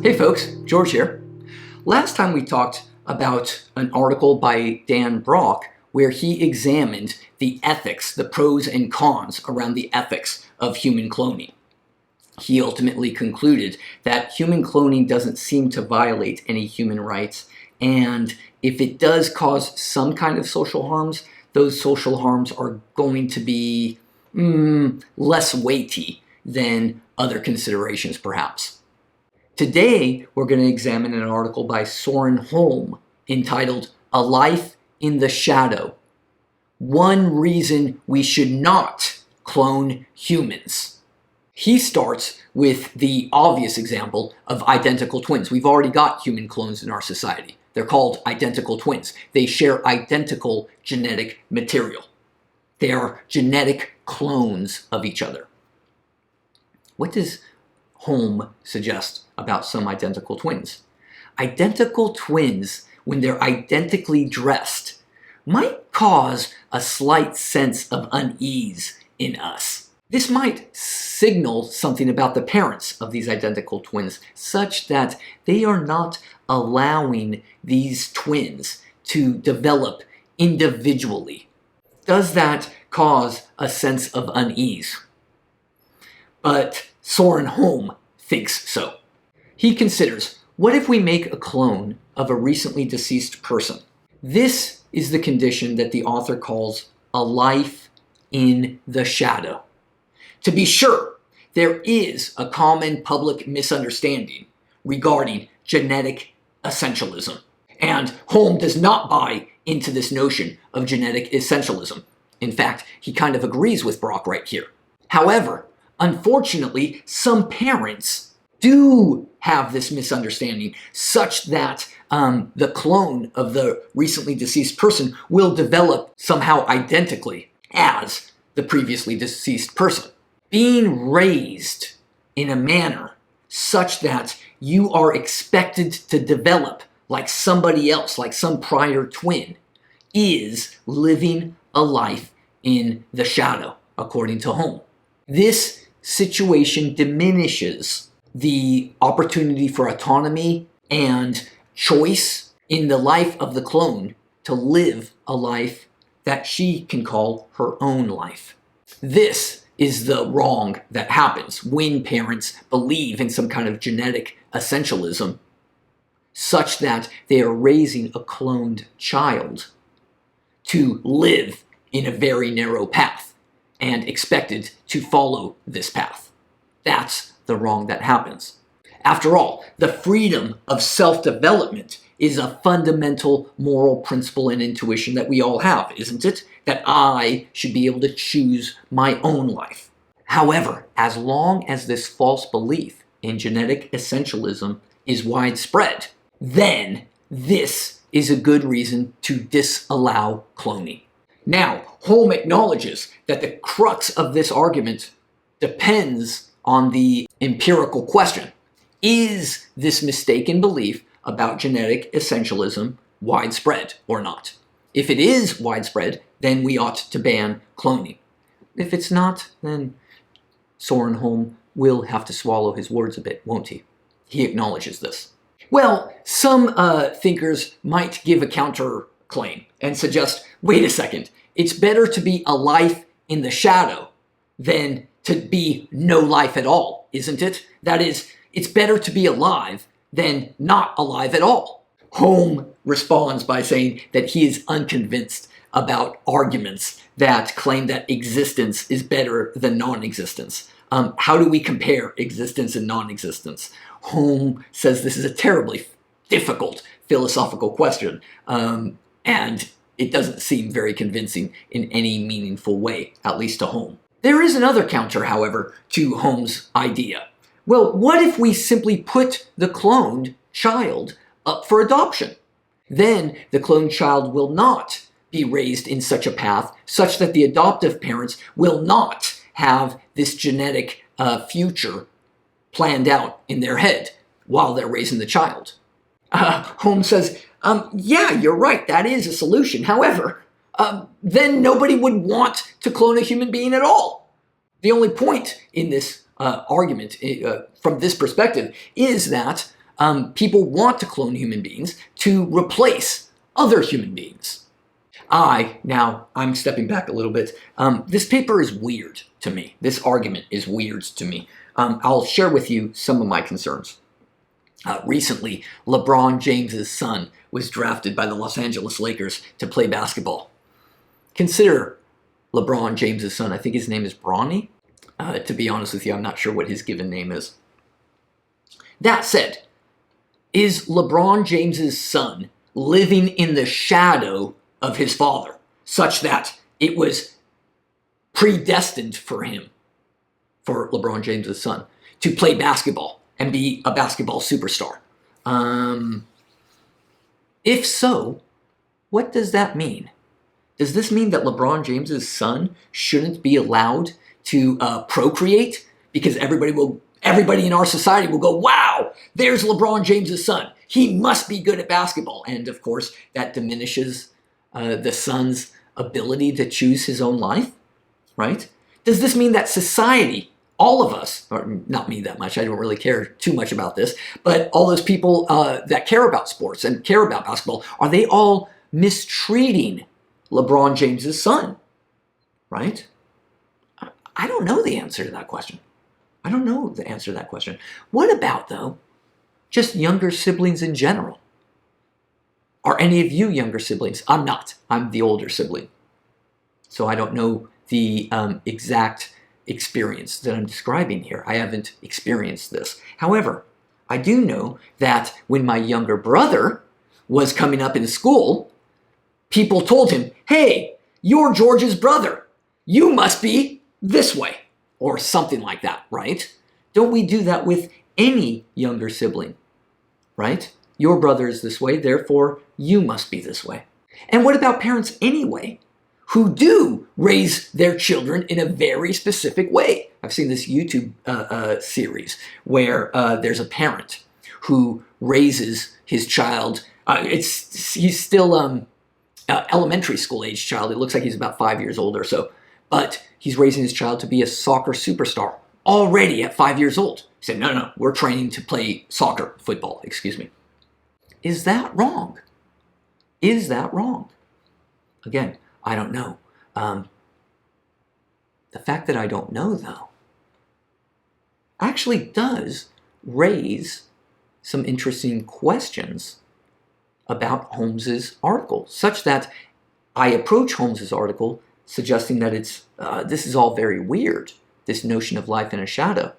Hey folks, George here. Last time we talked about an article by Dan Brock where he examined the ethics, the pros and cons around the ethics of human cloning. He ultimately concluded that human cloning doesn't seem to violate any human rights, and if it does cause some kind of social harms, those social harms are going to be less weighty than other considerations perhaps. Today, we're going to examine an article by Soren Holm entitled "A Life in the Shadow: One Reason We Should Not Clone Humans." He starts with the obvious example of identical twins. We've already got human clones in our society. They're called identical twins. They share identical genetic material. They are genetic clones of each other. What does Holm suggest about some identical twins? Identical twins, when they're identically dressed, might cause a slight sense of unease in us. This might signal something about the parents of these identical twins, such that they are not allowing these twins to develop individually. Does that cause a sense of unease? But Soren Holm thinks so. He considers, what if we make a clone of a recently deceased person? This is the condition that the author calls a life in the shadow. To be sure, there is a common public misunderstanding regarding genetic essentialism, and Holm does not buy into this notion of genetic essentialism. In fact, he kind of agrees with Brock right here. However, unfortunately, some parents do have this misunderstanding such that the clone of the recently deceased person will develop somehow identically as the previously deceased person. Being raised in a manner such that you are expected to develop like somebody else, like some prior twin, is living a life in the shadow, according to Holm. This situation diminishes the opportunity for autonomy and choice in the life of the clone to live a life that she can call her own life. This is the wrong that happens when parents believe in some kind of genetic essentialism such that they are raising a cloned child to live in a very narrow path and expected to follow this path. That's the wrong that happens. After all, the freedom of self-development is a fundamental moral principle and intuition that we all have, isn't it? That I should be able to choose my own life. However, as long as this false belief in genetic essentialism is widespread, then this is a good reason to disallow cloning. Now, Holm acknowledges that the crux of this argument depends on the empirical question. Is this mistaken belief about genetic essentialism widespread or not? If it is widespread, then we ought to ban cloning. If it's not, then Soren Holm will have to swallow his words a bit, won't he? He acknowledges this. Well, some thinkers might give a counterclaim and suggest, wait a second, it's better to be a life in the shadow than to be no life at all, isn't it? That is, it's better to be alive than not alive at all. Holm responds by saying that he is unconvinced about arguments that claim that existence is better than non-existence. How do we compare existence and non-existence? Holm says this is a terribly difficult philosophical question, and it doesn't seem very convincing in any meaningful way, at least to Holm. There is another counter, however, to Holm's idea. Well, what if we simply put the cloned child up for adoption? Then the cloned child will not be raised in such a path such that the adoptive parents will not have this genetic future planned out in their head while they're raising the child. Holm says, yeah, you're right, that is a solution. However, then nobody would want to clone a human being at all. The only point in this argument from this perspective is that people want to clone human beings to replace other human beings. I'm stepping back a little bit. This paper is weird to me. This argument is weird to me. I'll share with you some of my concerns. Recently, LeBron James's son was drafted by the Los Angeles Lakers to play basketball. Consider LeBron James's son. I think his name is Bronny. To be honest with you, I'm not sure what his given name is. That said, is LeBron James's son living in the shadow of his father, such that it was predestined for him, for LeBron James's son, to play basketball and be a basketball superstar? If so, what does that mean? Does this mean that LeBron James's son shouldn't be allowed to procreate? Because everybody in our society will go, wow, there's LeBron James's son. He must be good at basketball. And of course, that diminishes the son's ability to choose his own life, right? Does this mean that society, all of us, or not me that much, I don't really care too much about this, but all those people that care about sports and care about basketball, are they all mistreating LeBron James's son, right? I don't know the answer to that question. I don't know the answer to that question. What about, though, just younger siblings in general? Are any of you younger siblings? I'm not. I'm the older sibling. So I don't know the exact experience that I'm describing here. I haven't experienced this. However, I do know that when my younger brother was coming up in school, people told him, hey, you're George's brother. You must be this way, or something like that, right? Don't we do that with any younger sibling, right? Your brother is this way, therefore you must be this way. And what about parents anyway, who do raise their children in a very specific way? I've seen this YouTube series where there's a parent who raises his child. He's still elementary school age child. It looks like he's about 5 years old or so. But he's raising his child to be a soccer superstar already at 5 years old. He said, no, we're training to play football. Is that wrong? Is that wrong? Again, I don't know. The fact that I don't know, though, actually does raise some interesting questions about Holmes's article, such that I approach Holmes's article suggesting that this is all very weird, this notion of life in a shadow.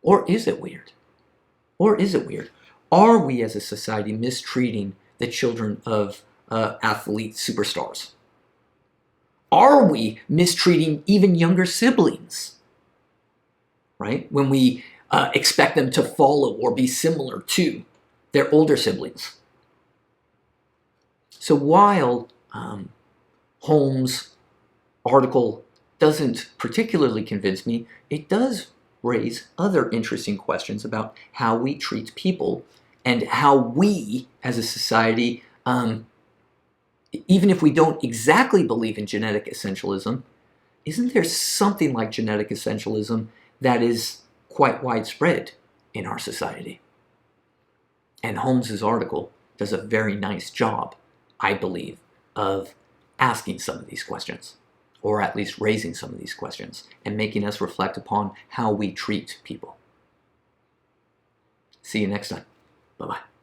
Or is it weird? Or is it weird? Are we as a society mistreating the children of athlete superstars? Are we mistreating even younger siblings? Right? When we expect them to follow or be similar to their older siblings. So while Holmes' article doesn't particularly convince me, it does raise other interesting questions about how we treat people and how we, as a society, even if we don't exactly believe in genetic essentialism, isn't there something like genetic essentialism that is quite widespread in our society? And Holmes's article does a very nice job, I believe, of asking some of these questions, or at least raising some of these questions, and making us reflect upon how we treat people. See you next time. Bye-bye.